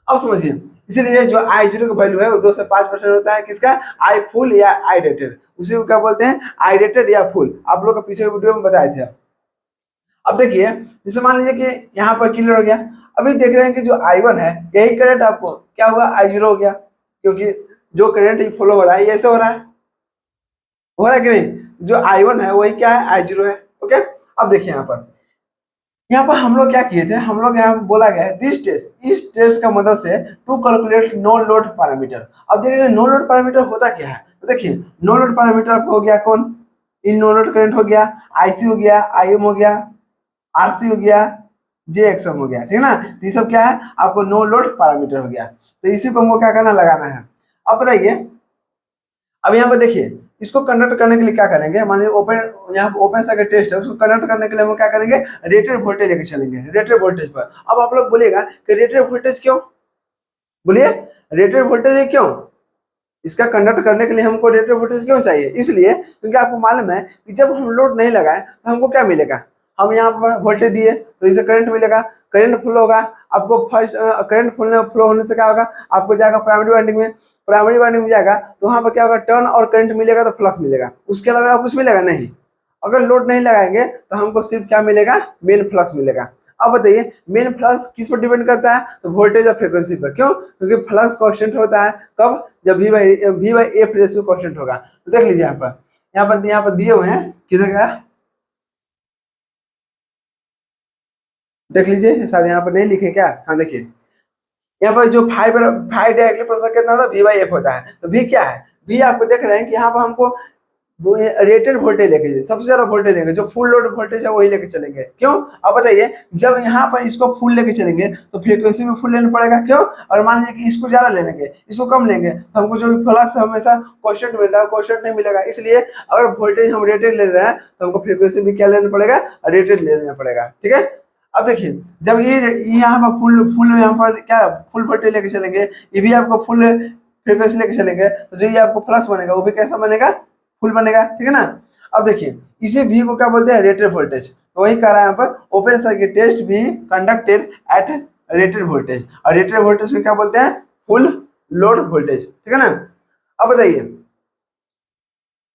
अब समझिए, इसीलिए जो I0 का वैल्यू है वो 2 से 5% होता है, किसका? आई फुल या आई रेटेड, उसी को क्या बोलते हैं? आई रेटेड या फुल। आप लोग का पीछे वीडियो में बताए थे। अब देखिए, जैसे मान लीजिए कि यहाँ पर क्लियर हो गया, अभी देख रहे हैं कि जो I1 है यही करंट आपको क्या हुआ? I0 हो गया, क्योंकि जो करंट फॉलो हो रहा है ये ऐसे हो रहा है कि नहीं? जो I1 है वही क्या है? I0 है। ओके, अब देखिए यहाँ पर हम लोग क्या किए थे, हम लोग यहाँ बोला गया है दिस टेस्ट, इस टेस्ट का मदद से to calculate no load parameter. अब देखिए नो लोड पैरामीटर होता क्या है, तो देखिए नो लोड पैरामीटर आपको हो गया कौन? इन नो लोड करंट हो गया, IC हो गया, IM हो गया, RC हो गया, JXM हो गया, ठीक है ना। तो ये सब क्या है? आपको नो लोड पैरामीटर हो गया। तो इसी को हमको क्या करना, लगाना है। अब बताइए, अब यहाँ पे देखिए, इसको कंडक्ट करने के लिए क्या करेंगे, मान लीजिए ओपन, यहाँ पे ओपन सर्किट टेस्ट है, उसको कंडक्ट करने के लिए हम क्या करेंगे? रेटेड वोल्टेज लेके चलेंगे, रेटेड वोल्टेज पर। अब आप लोग बोलिएगा कि रेटेड वोल्टेज क्यों? बोलिए, रेटेड वोल्टेज क्यों? इसका कंडक्ट करने के लिए हमको रेटेड वोल्टेज क्यों चाहिए? इसलिए क्योंकि आपको मालूम है कि जब हम लोड नहीं लगाए तो हमको क्या मिलेगा? हम यहाँ पर वोल्टेज दिए तो इसे करंट मिलेगा, करंट फ्लो होगा। आपको फर्स्ट करंट फ्लो होने से क्या होगा? आपको जाएगा प्राइमरी वाइंडिंग में, प्राइमरी वाइंडिंग में जाएगा तो वहाँ पर क्या होगा? टर्न और करंट मिलेगा तो फ्लक्स मिलेगा, उसके अलावा कुछ मिलेगा नहीं। अगर लोड नहीं लगाएंगे तो हमको सिर्फ क्या मिलेगा? मेन फ्लक्स मिलेगा। अब बताइए, मेन फ्लक्स किस पर डिपेंड करता है? तो वोल्टेज और फ्रीक्वेंसी पर। क्यों? क्योंकि फ्लक्स कांस्टेंट होता है कब? जब V/F रेशियो कांस्टेंट होगा। तो देख लीजिए यहाँ पर दिए हुए हैं, किधर गया? देख लीजिए, शायद यहाँ पर नहीं लिखे क्या? हाँ देखिए, यहाँ पर जो फाइव डायरेक्टली प्रोसेसर कितना होता है? V/F होता है। तो V क्या है? V आपको देख रहे हैं कि यहाँ पर हमको रेटेड वोल्टेज लेके जाए, सबसे ज्यादा वोल्टेज लेंगे, जो फुल लोड वोल्टेज है वही लेके चलेंगे। क्यों? अब बताइए, जब यहाँ पर इसको फुल लेके चलेंगे तो फ्रीक्वेंसी में फुल लेना पड़ेगा। क्यों? और मान लीजिए कि इसको ज्यादा ले लेंगे, इसको कम लेंगे, तो हमको जो भी फ्लक्स हमेशा कांस्टेंट मिलता है कांस्टेंट नहीं मिलेगा। इसलिए अगर वोल्टेज हम रेटेड ले रहे हैं तो हमको फ्रीक्वेंसी भी क्या लेना पड़ेगा? रेटेड ले लेना पड़ेगा, ठीक है। अब देखिए, जब ये यहाँ पर फुल फुल यहाँ पर क्या फुल वोल्टेज लेके चलेंगे, ये भी आपको फुल फ्रीक्वेंसी लेके चलेंगे, तो जो ये आपको फ्लक्स बनेगा वो भी कैसा बनेगा? फुल बनेगा, ठीक है ना। अब देखिए, इसी V को क्या बोलते हैं? Rated voltage. तो वही कह रहा है यहाँ पर, ओपन सर्किट टेस्ट भी कंडक्टेड एट रेटेड वोल्टेज, और रेटेड वोल्टेज को क्या बोलते हैं? फुल लोड वोल्टेज, ठीक है ना। अब बताइए,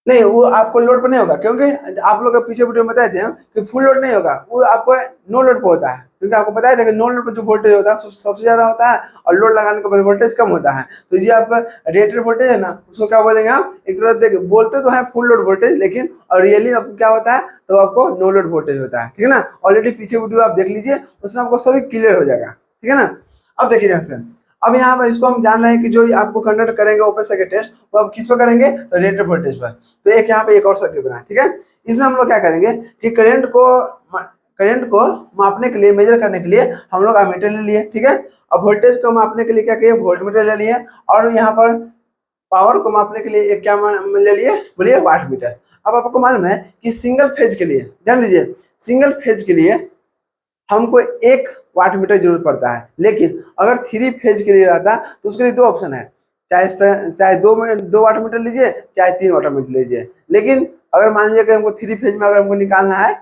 नहीं वो आपको लोड पर नहीं होगा, क्योंकि आप लोग पीछे वीडियो में बताए थे हम कि फुल लोड नहीं होगा, वो आपको नो लोड पर होता है। क्योंकि आपको बताया था कि नो लोड पर जो वोल्टेज होता है सबसे ज्यादा होता है, और लोड लगाने के बाद वोल्टेज कम होता है। तो ये आपका रेटेड वोल्टेज है ना, उसको क्या बोलेंगे हम? एक तरह देखिए, बोलते तो है फुल लोड वोल्टेज, लेकिन और रियली आपको क्या होता है? तो आपको नो लोड वोल्टेज होता है, ठीक है ना। ऑलरेडी पीछे वीडियो आप देख लीजिए, उसमें आपको सभी क्लियर हो जाएगा, ठीक है ना। अब देखिए ध्यान से, अब यहाँ पर इसको हम जान रहे हैं कि जो आपको कंडक्ट करेंगे ओपन सर्किट टेस्ट, वो आप किस पर करेंगे? तो रेटेड वोल्टेज पर। तो एक यहाँ पे एक और सर्किट बना है, ठीक है। इसमें हम लोग क्या करेंगे कि करंट को मापने के लिए, मेजर करने के लिए हम लोग एमीटर ले लिए, ठीक है। अब वोल्टेज को मापने के लिए क्या किए? वोल्टमीटर ले लिए। और यहाँ पर पावर को मापने के लिए एक क्या ले लिए? बोलिए, वाट मीटर। अब आपको मालूम है कि सिंगल फेज के लिए, ध्यान दीजिए, सिंगल फेज के लिए हमको एक वाट मीटर जरूरत पड़ता है, लेकिन अगर 3 फेज के लिए रहता तो उसके लिए 2 ऑप्शन है, चाहे दो वाट मीटर लीजिए, चाहे 3 वाट मीटर लीजिए। लेकिन अगर मान लीजिए कि हमको 3 फेज में अगर हमको निकालना है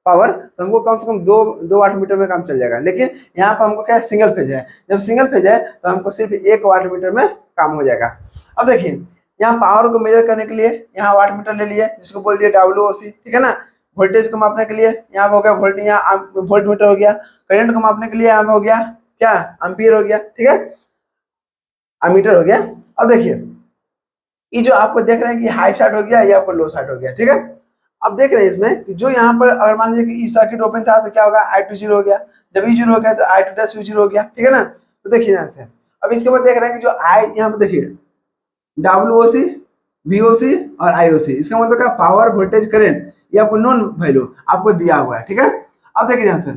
पावर, तो हमको कम से कम दो वाट मीटर में काम चल जाएगा। लेकिन यहाँ पर हमको क्या है? सिंगल फेज है। जब सिंगल फेज है तो हमको सिर्फ 1 वाट मीटर में काम हो जाएगा। अब देखिए, यहाँ पावर को मेजर करने के लिए यहाँ वाट मीटर ले लिए, जिसको बोल दिया WOC, ठीक है ना। वोल्टेज को मापने के लिए यहाँ पे हो गया वोल्ट, यहाँ वोल्ट मीटर हो गया। करंट को मापने के लिए यहाँ पे हो गया क्या? एम्पियर हो गया, ठीक है, अमीटर हो गया। अब देखिए, ये जो आपको देख रहे हैं कि हाई साइड हो गया, ये आपको लो साइड हो गया, ठीक है। अब देख रहे हैं इसमें कि जो यहाँ पर अगर मान लीजिए कि ई सर्किट ओपन था तो क्या होगा? I2 0 हो गया। जब ई 0 हो गया तो I2' भी 0 हो गया, ठीक है ना। तो देखिए यहाँ से, अब इसके बाद देख रहे हैं कि जो आई यहाँ पे देखिए WOC, VOC और IOC। इसका मतलब क्या, पावर, वोल्टेज, करंट, ये आपको नॉन वैल्यू आपको दिया हुआ है, ठीक है। अब देखिए ध्यान से,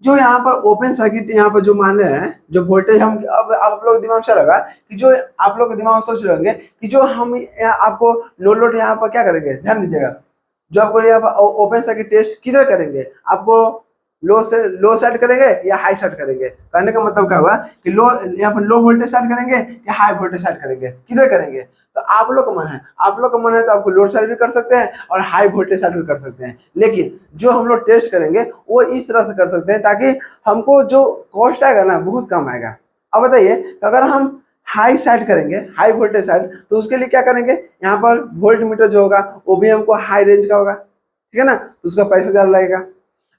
जो यहाँ पर ओपन सर्किट यहाँ पर जो मान रहे हैं, जो वोल्टेज हम, अब आप लोग दिमाग में चलेगा कि जो आप लोग दिमाग में सोच रहे होंगे कि जो हम आपको नो लोड यहाँ पर क्या करेंगे, ध्यान दीजिएगा, जो आपको यहाँ पर ओपन सर्किट टेस्ट किधर करेंगे, आपको लो से लो सेट करेंगे या हाई सेट करेंगे। कहने का मतलब क्या हुआ कि लो, यहाँ पर लो वोल्टेज सेट करेंगे या हाई वोल्टेज सेट करेंगे, किधर करेंगे। तो आप लोग का मन है, आप लोग का मन है तो आपको लोड सेट भी कर सकते हैं और हाई वोल्टेज सेट भी कर सकते हैं, लेकिन जो हम लोग टेस्ट करेंगे वो इस तरह से कर सकते हैं ताकि हमको जो कॉस्ट आएगा ना बहुत कम आएगा। अब बताइए अगर हम हाई सेट करेंगे, हाई वोल्टेज सेट, तो उसके लिए क्या करेंगे, यहाँ पर वोल्ट मीटर जो होगा वो भी हमको हाई रेंज का होगा, ठीक है ना, तो उसका पैसा ज़्यादा लगेगा।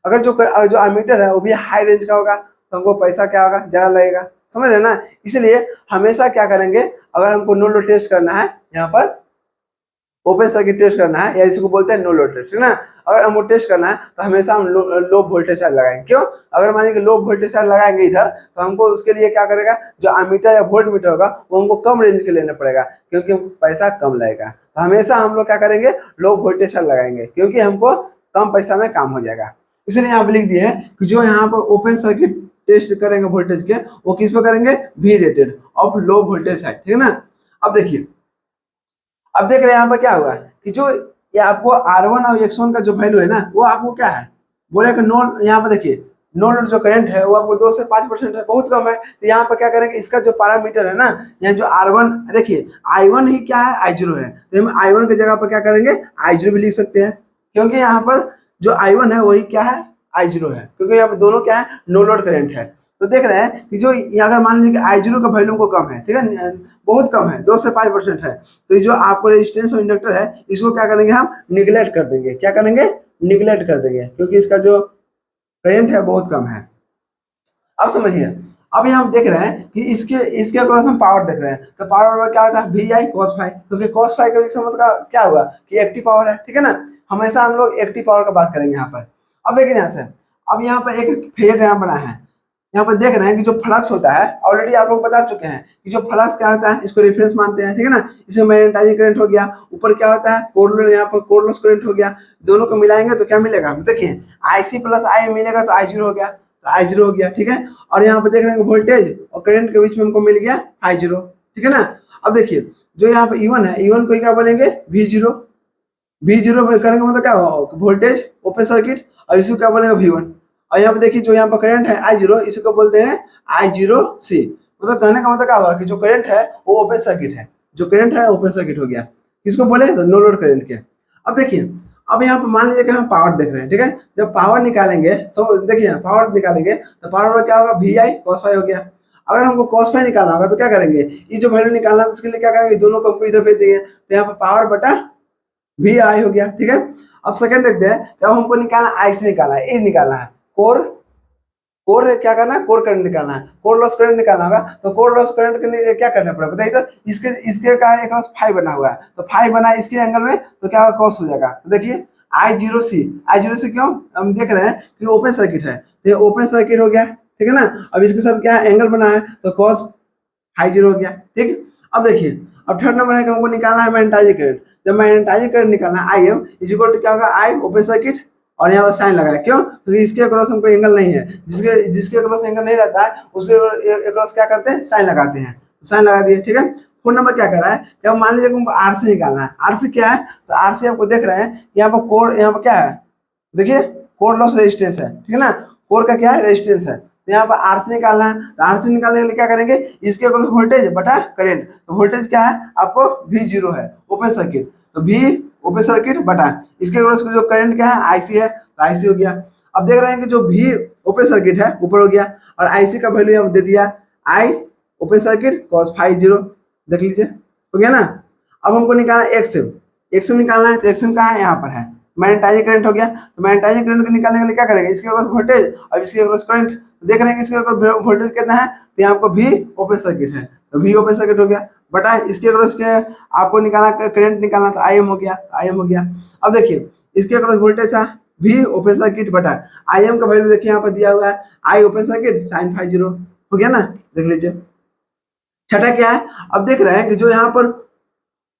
अगर जो एमीटर है वो भी हाई रेंज का होगा तो हमको पैसा क्या होगा, ज़्यादा लगेगा, समझ रहे ना। इसलिए हमेशा क्या करेंगे, अगर हमको नो लोड टेस्ट करना है, यहाँ पर ओपन सर्किट टेस्ट करना है, या इसको बोलते हैं नो लोड टेस्ट, है ना। अगर हमको टेस्ट करना है तो हमेशा हम लो वोल्टेज साइड लगाएंगे। क्यों, अगर मान लीजिए लो वोल्टेज साइड लगाएंगे इधर, तो हमको उसके लिए क्या करेगा, जो एमीटर या वोल्ट मीटर होगा वो हमको कम रेंज के लेना पड़ेगा, क्योंकि हमको पैसा कम लगेगा। तो हमेशा हम लोग क्या करेंगे, लो वोल्टेज साइड लगाएंगे, क्योंकि हमको कम पैसा में काम हो जाएगा। इसलिए यहाँ पे लिख दिए हैं कि जो यहाँ पर ओपन सर्किट टेस्ट करेंगे वोल्टेज के, वो किस पे करेंगे, V rated of low voltage side, ठीक है ना। अब देखिए, अब देख रहे हैं यहाँ पर क्या हुआ कि जो ये आपको R1 और X1 का जो वैल्यू है ना, वो आपको क्या है, बोले कि नो, यहाँ पर देखिए नो लोड जो करंट है वो आपको 2 से 5% है, बहुत कम है। तो यहाँ पर क्या करेंगे, इसका जो पैरामीटर है ना, यहाँ जो R1 देखिए, I1 ही क्या है, I0 है, तो हम I1 की जगह पर क्या करेंगे, I0 भी लिख सकते हैं, क्योंकि यहाँ पर जो I1 है वही क्या है, I0 है, क्योंकि यहाँ पर दोनों क्या है, नो लोड करंट है। तो देख रहे हैं कि जो अगर मान लीजिए कि I0 का वैल्यू को कम है, ठीक है, बहुत कम है, 2 से 5% है, तो ये जो आपको रेजिस्टेंस और इंडक्टर है इसको क्या करेंगे, हम निगलेक्ट कर देंगे, क्या करेंगे, निगलेक्ट कर देंगे, क्योंकि इसका जो करंट है बहुत कम है। अब समझिए, अब यहाँ हम देख रहे हैं कि इसके इसके अक्रॉस हम पावर देख रहे हैं, तो पावर क्या होता है, VI cos फाई, क्योंकि cos फाई का मतलब का क्या होगा कि एक्टिव पावर है, ठीक है ना। हमेशा हम लोग एक्टिव पावर का बात करेंगे यहाँ पर। अब देखिए यहाँ से, अब यहाँ पर एक फेजर डायग्राम बना है, यहाँ पर देख रहे हैं कि जो फ्लक्स होता है, ऑलरेडी आप लोग बता चुके हैं कि जो फ्लक्स क्या होता है, इसको रेफरेंस मानते हैं, ठीक है ना। इसमें मैग्नेटाइजिंग करंट हो गया, ऊपर क्या होता है, कोर, यहाँ पर कोर लॉस करंट हो गया, दोनों को मिलाएंगे तो क्या मिलेगा, देखिए IC प्लस I मिलेगा तो I0 हो गया, तो I0 हो गया, ठीक है। और यहाँ पर देख रहे हैं वोल्टेज और करंट के बीच में हमको मिल गया I0, ठीक है ना। अब देखिए जो यहाँ पर E1 है, E1 को क्या बोलेंगे, V0, V0 करेंगे मतलब क्या होगा, वोल्टेज ओपन सर्किट, और इसको क्या बोलेंगे, V1। और यहाँ पे देखिए जो यहाँ पर करंट है I0, इसको बोलते हैं I0C। मतलब कहने का मतलब क्या हुआ कि जो करंट है वो ओपन सर्किट है, जो करंट है ओपन सर्किट हो गया, किसको बोले, तो नो लोड करंट के। अब देखिए, अब यहाँ पर मान लीजिए कि हम पावर देख रहे हैं, ठीक है, जब पावर निकालेंगे, सब देखिए पावर निकालेंगे तो पावर में क्या होगा, VI cos फाई हो गया। अगर हमको cos फाई निकालना होगा तो क्या करेंगे, ये जो वैल्यू निकालना है उसके लिए क्या करेंगे, दोनों को हमको इधर भेज देंगे, तो यहाँ पर पावर बटा VI हो गया, ठीक है। अब सेकंड देखते हैं, जब हमको निकालना IC निकालना है, एज निकालना है, कोर कोर क्या करना है, कोर करंट निकालना है, कोर लॉस करंट निकालना होगा, तो कोर लॉस करंट के लिए क्या करना पड़ेगा बताइए। तो इसके इसके का एक फाइव बना हुआ है, तो फाइव बना इसके एंगल में, तो क्या होगा, कॉस हो जाएगा। तो देखिए I0C क्यों, हम देख रहे हैं कि ओपन सर्किट है, तो ये ओपन सर्किट हो गया, ठीक है ना। अब इसके साथ क्या एंगल बना है, तो कॉस I0 हो गया, ठीक। अब देखिए, अब थर्ड नंबर है कि हमको निकालना है मैग्नेटाइजिंग करंट। जब मैग्नेटाइजिंग करंट निकालना है IM इज इक्वल टू क्या होगा, I ओपन सर्किट, और यहाँ पर साइन लगाया, क्यों, क्योंकि इसके अक्रॉस हमको एंगल नहीं है, जिसके जिसके अक्रॉस एंगल नहीं रहता है उसके अक्रॉस क्या करते हैं, साइन लगाते हैं, साइन लगा दिए, ठीक है। फोन नंबर क्या कर रहा है, जब मान लीजिए हमको RC निकालना है, RC क्या है, तो RC आपको देख रहे हैं यहाँ पर कोर, यहाँ पर क्या है, देखिए कोर लॉस रेजिस्टेंस है, ठीक है ना, कोर का क्या है, रेजिस्टेंस है। तो यहाँ पर RC निकालना है, तो RC निकालने के लिए क्या करेंगे, इसके अक्रॉस वोल्टेज बटा करंट, तो वोल्टेज क्या है आपको, V0 है, ओपन सर्किट, तो V ओपन सर्किट बटा इसके अक्रॉस जो करंट क्या है, IC है, तो IC हो गया। अब देख रहे हैं कि जो V ओपन सर्किट है ऊपर हो गया, और IC का वैल्यू हम दे दिया I open circuit cos phi 0, देख लीजिए हो गया ना। अब हमको निकालना है XM निकालना है, तो XM कहाँ है, यहाँ पर है, मैग्नेटाइजिंग करंट हो गया। तो मैग्नेटाइजिंग करंट को निकालने के लिए क्या करेंगे, इसके अक्रॉस वोल्टेज और इसके अक्रॉस करंट, देख रहे हैं कि इसके अक्रॉस वोल्टेज कितना है, तो यहाँ आपको V ओपन सर्किट है, तो V ओपन सर्किट हो गया, बटा इसके अक्रॉस के आपको निकालना, करंट निकालना, तो IM हो गया, IM हो गया। अब देखिए इसके अक्रॉस वोल्टेज था V ओपन सर्किट बटा IM का वैल्यू देखिए यहाँ पर दिया हुआ है I open circuit sin phi 0, हो गया ना, देख लीजिए। छठा क्या है, अब देख रहे हैं कि जो यहाँ पर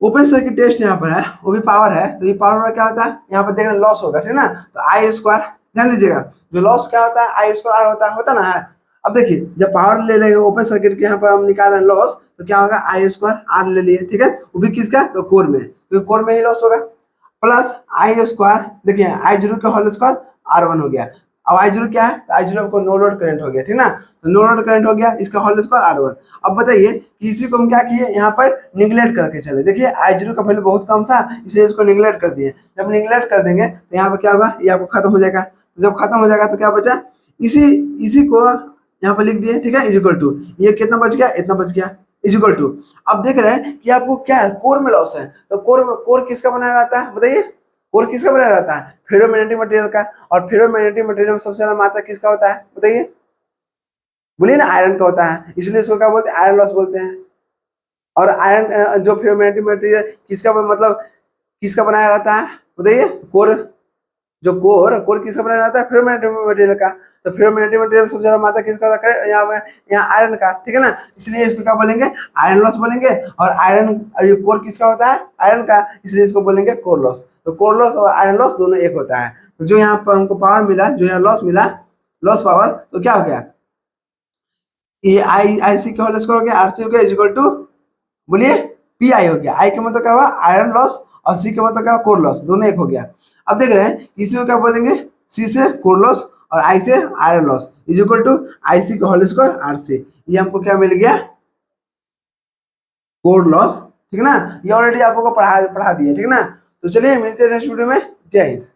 ओपन सर्किट टेस्ट यहाँ पर है, वो भी पावर है, तो ये पावर में क्या होता है, यहाँ पर देखना लॉस होगा, ठीक ना। तो आई स्क्वायर, ध्यान दीजिएगा, जो लॉस क्या होता है, आई स्क्वायर आर होता ना है। अब देखिए जब पावर ले लेंगे ओपन सर्किट के, यहाँ पर हम निकाल रहे हैं लॉस, तो क्या होगा, आई स्क्वायर आर ले लिए, ठीक है, वो भी किसका, तो कोर में, तो कोर में ही लॉस होगा, प्लस आई स्क्वायर, देखिए आई जीरो का होल स्क्वायर आर वन हो गया। अब आई जीरो क्या है, आई जीरो को नो लोड करंट हो गया, ठीक ना, तो नो लोड करंट हो गया, इसका होल स्क्वायर आर वन। अब बताइए कि इसी को हम क्या किए, यहाँ पर निगलेक्ट करके चले, देखिए आई जीरो का वैल्यू बहुत कम था, इसलिए इसको निगलेक्ट कर दिए। जब निगलेक्ट कर देंगे तो यहाँ पर क्या होगा, ये आपको खत्म हो जाएगा, तो जब खत्म हो जाएगा तो क्या बचा, इसी इसी को यहाँ पर लिख दिए, ठीक है, इज इक्वल टू, ये कितना बच गया, इतना बच गया, इज इक्वल टू। अब देख रहे हैं कि आपको क्या है, कोर में लॉस है, तो कोर किसका बनाया जाता है बताइए, कोर किसका बनाया जाता है, फेरोमैग्नेटिक मटेरियल का, और फेरोमैग्नेटिक मटेरियल में सबसे ज्यादा मात्रा किसका होता है बताइए, बोलिए ना, आयरन का होता है, इसलिए इसको क्या बोलते हैं, आयरन लॉस बोलते हैं। और आयरन जो फेरोमैग्नेटिक मटेरियल किसका मतलब किसका बनाया रहता है बताइए, कोर, जो कोर किसका बनाया जाता है, फेरोमैग्नेटिक मटेरियल का, तो फेरोमैग्नेटिक मटेरियल सबसे ज्यादा मात्रा किसका होता है, यहाँ आयरन का, ठीक है ना, इसलिए इसको क्या बोलेंगे, आयरन लॉस बोलेंगे। और आयरन कोर किसका होता है, आयरन का, इसलिए इसको बोलेंगे कोर लॉस। तो कोर लॉस और आयरन लॉस दोनों एक होता है। तो जो यहाँ पर हमको पावर मिला, जो यहाँ लॉस मिला, लॉस पावर, तो क्या हो गया, ये आई सी के होल स्क्वायर हो गया, आर सी हो गया, इज इक्वल टू, बोलिए, पी आई हो गया। आई के मतलब क्या हुआ, आयरन लॉस, और सी के मतलब क्या हुआ, कोर लॉस, दोनों एक हो गया। अब देख रहे हैं इसी को क्या बोलेंगे, सी से कोर लॉस और आई से iron loss, is equal to I C का होल स्क्वायर आर सी, ये हमको क्या मिल गया, कोर लॉस, ठीक है ना। ये ऑलरेडी आप लोगों को पढ़ा दिया, ठीक है ना। तो चलिए मिलते हैं नेक्स्ट वीडियो में, जय हिंद।